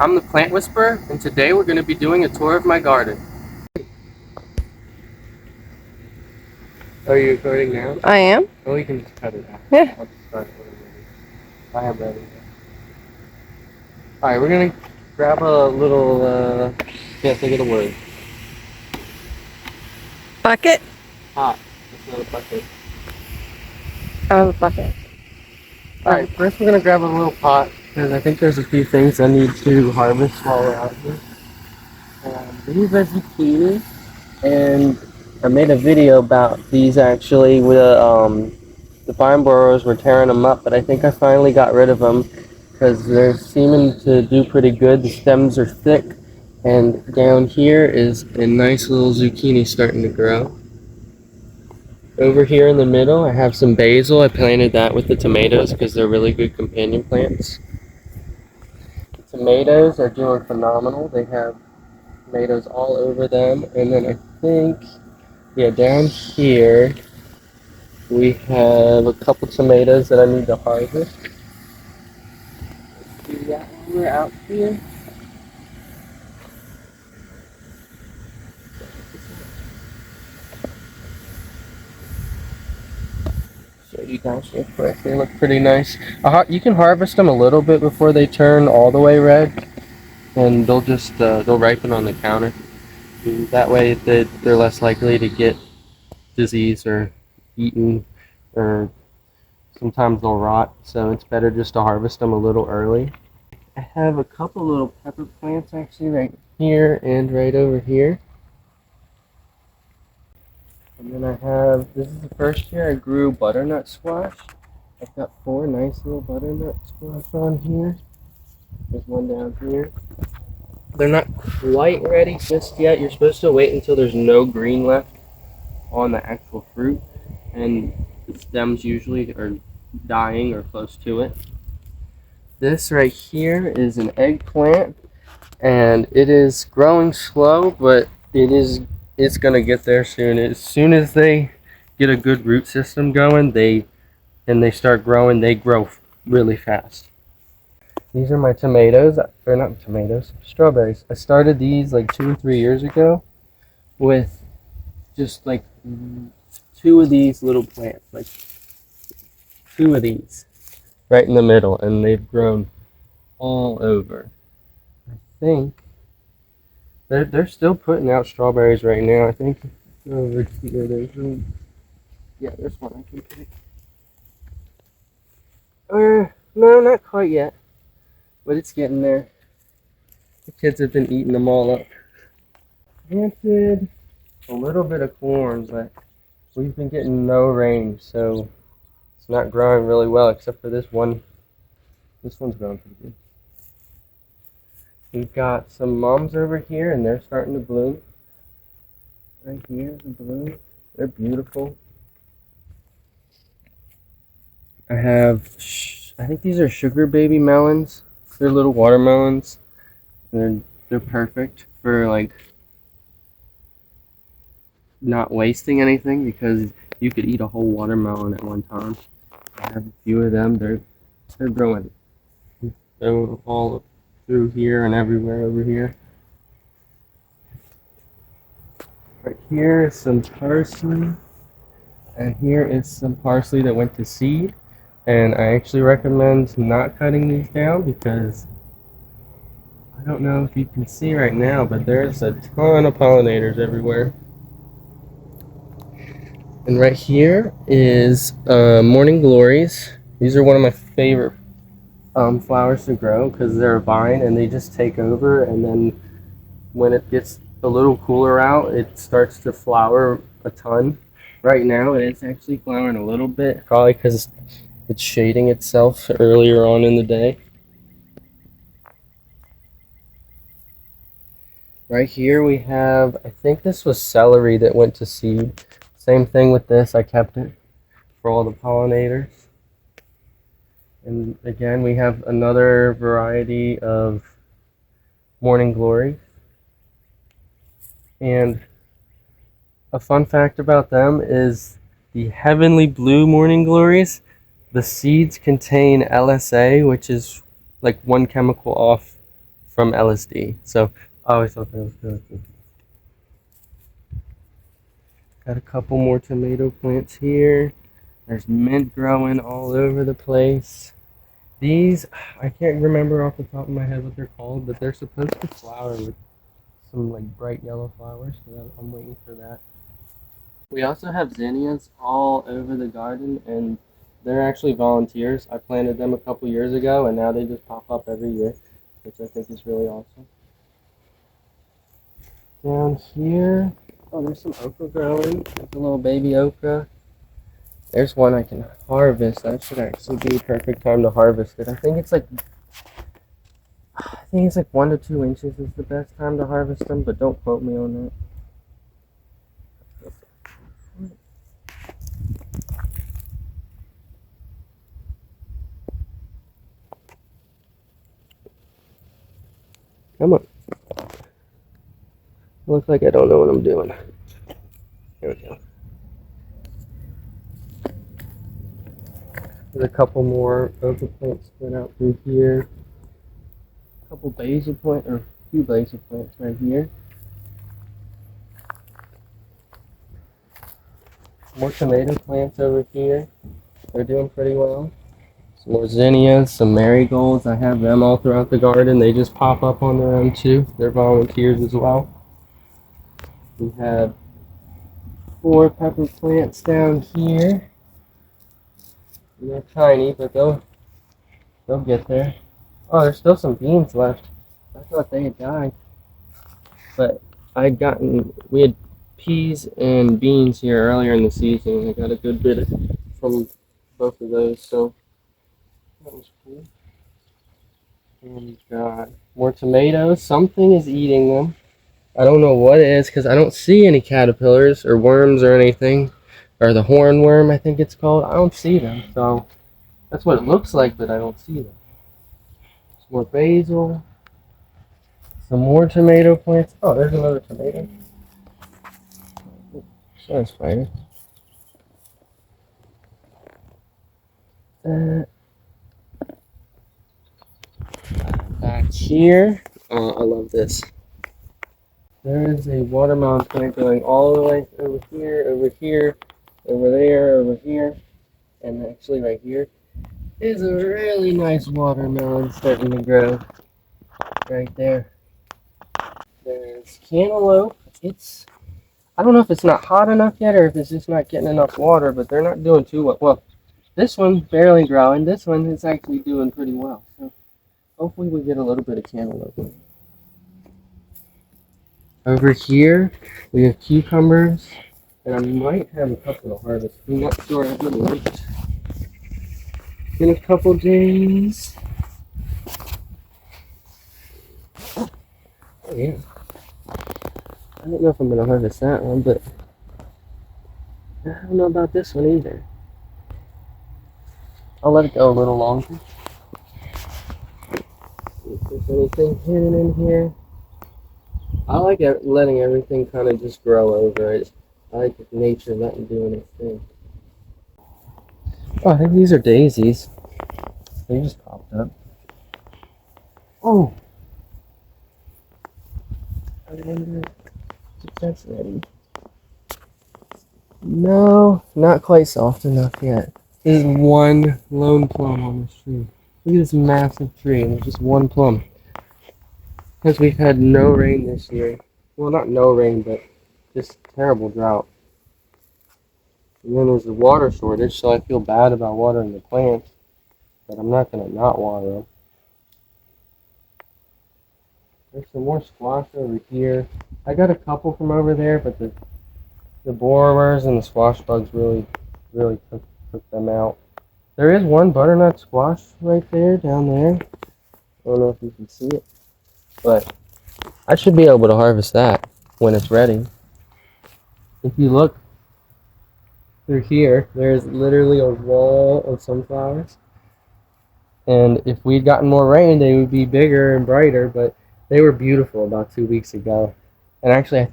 I'm the Plant Whisperer, and today we're going to be doing a tour of my garden. Are you recording now? I am. Oh, you can just cut it out. Yeah. I'll just start when I'm ready. I am ready. Alright, we're going to grab a little, can't think of the word. Bucket? Pot. It's not a bucket. Oh, bucket. Alright, first we're going to grab a little pot, because I think there's a few things I need to harvest while we're out here. These are zucchini, and I made a video about these actually. The barn burrows were tearing them up, but I think I finally got rid of them because they're seeming to do pretty good. The stems are thick, and down here is a nice little zucchini starting to grow. Over here in the middle, I have some basil. I planted that with the tomatoes because they're really good companion plants. The tomatoes are doing phenomenal. They have tomatoes all over them, and then I think, yeah, down here we have a couple tomatoes that I need to harvest. Let's do that when we're out here. Show you guys real quick. They look pretty nice. You can harvest them a little bit before they turn all the way red, and they'll just they'll ripen on the counter. And that way they're less likely to get disease or eaten, or sometimes they'll rot. So it's better just to harvest them a little early. I have a couple little pepper plants actually right here and right over here. And then I have, this is the first year I grew butternut squash. I've got 4 nice little butternut squash on here. There's one down here. They're not quite ready just yet. You're supposed to wait until there's no green left on the actual fruit. And the stems usually are dying or close to it. This right here is an eggplant, and it is growing slow, but it's gonna get there soon. As soon as they get a good root system going, they start growing. They grow really fast. These are my tomatoes, or not tomatoes, strawberries. I started these like 2 or 3 years ago with just like 2 of these little plants, like 2 of these right in the middle, and they've grown all over. I think they're still putting out strawberries right now. I think over here there's one. Yeah, there's one I can pick. No, not quite yet, but it's getting there. The kids have been eating them all up. Planted a little bit of corn, but we've been getting no rain, so it's not growing really well, except for this one. This one's growing pretty good. We've got some mums over here, and they're starting to bloom. Right here, the bloom. They're beautiful. I think these are sugar baby melons. They're little watermelons. They're perfect for like not wasting anything, because you could eat a whole watermelon at one time. I have a few of them. They're growing. They're all through here and everywhere over here. Right here is some parsley, and here is some parsley that went to seed. And I actually recommend not cutting these down, because I don't know if you can see right now, but there's a ton of pollinators everywhere. And right here is morning glories. These are one of my favorite flowers to grow, because they're a vine and they just take over, and then when it gets a little cooler out, it starts to flower a ton. Right now it is actually flowering a little bit, probably because it's shading itself earlier on in the day. Right here we have, I think this was celery that went to seed. Same thing with this, I kept it for all the pollinators. And again, we have another variety of morning glory. And a fun fact about them is the heavenly blue morning glories, the seeds contain LSA, which is like one chemical off from LSD. So I always thought that was really cool. Got a couple more tomato plants here. There's mint growing all over the place. These, I can't remember off the top of my head what they're called, but they're supposed to flower with some like bright yellow flowers, so I'm waiting for that. We also have zinnias all over the garden, and they're actually volunteers. I planted them a couple years ago, and now they just pop up every year, which I think is really awesome. Down here, oh, there's some okra growing. There's a little baby okra. There's one I can harvest. That should actually be a perfect time to harvest it. I think it's like 1 to 2 inches is the best time to harvest them, but don't quote me on that. Come on. Looks like I don't know what I'm doing. Here we go. There's a couple more okra plants spread out through here. A couple basil plants, or a few basil plants right here. More tomato plants over here. They're doing pretty well. Some more zinnias, some marigolds. I have them all throughout the garden. They just pop up on their own too. They're volunteers as well. We have 4 pepper plants down here. They're tiny, but they'll get there. Oh, there's still some beans left. I thought they had died. But we had peas and beans here earlier in the season, and I got a good bit from both of those, so that was cool. And we got more tomatoes. Something is eating them. I don't know what it is because I don't see any caterpillars or worms or anything. Or the hornworm, I think it's called. I don't see them, so that's what it looks like, but I don't see them. Some more basil. Some more tomato plants. Oh, there's another tomato. Sorry, spider. Back here. Oh, I love this. There is a watermelon plant going all the way over here, over here, over there, over here, and actually right here is a really nice watermelon starting to grow right there. There's cantaloupe. I don't know if it's not hot enough yet or if it's just not getting enough water, but they're not doing too well. Well, this one's barely growing. This one is actually doing pretty well. So hopefully we get a little bit of cantaloupe. Over here, we have cucumbers, and I might have a couple to harvest. I'm not sure. I haven't looked in a couple days. Oh, yeah. I don't know if I'm going to harvest that one, but I don't know about this one either. I'll let it go a little longer. If there's anything hidden in here. I like letting everything kind of just grow over it. I like nature letting doing its thing. Oh, I think these are daisies. They just popped up. Oh! I wonder if that's ready. No, not quite soft enough yet. There's one lone plum on this tree. Look at this massive tree, and there's just one plum. Because we've had no rain this year. Well, not no rain, but just terrible drought. And then there's a water shortage, so I feel bad about watering the plants. But I'm not going to not water them. There's some more squash over here. I got a couple from over there, but the borers and the squash bugs really took them out. There is one butternut squash right there, down there. I don't know if you can see it. But I should be able to harvest that when it's ready. If you look through here, there's literally a wall of sunflowers. And if we'd gotten more rain, they would be bigger and brighter, but they were beautiful about 2 weeks ago. And actually, I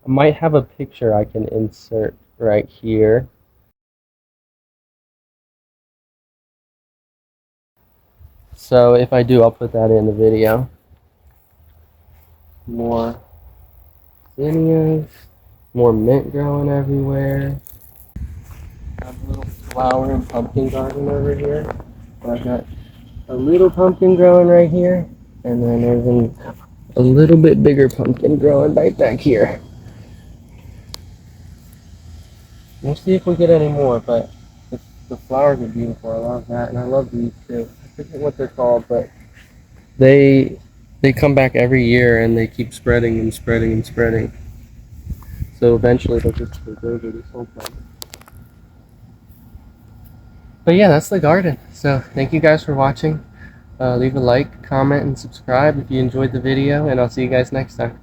might have a picture I can insert right here. So if I do, I'll put that in the video. more zinnias, more mint growing everywhere. I have a little flower and pumpkin garden over here. I've got a little pumpkin growing right here, and then there's a little bit bigger pumpkin growing right back here. We'll see if we get any more, but the flowers are beautiful. I love that, and I love these too. I forget what they're called, but they come back every year and they keep spreading and spreading and spreading. So eventually they'll just take over this whole place. But yeah, that's the garden. So thank you guys for watching. Leave a like, comment, and subscribe if you enjoyed the video, and I'll see you guys next time.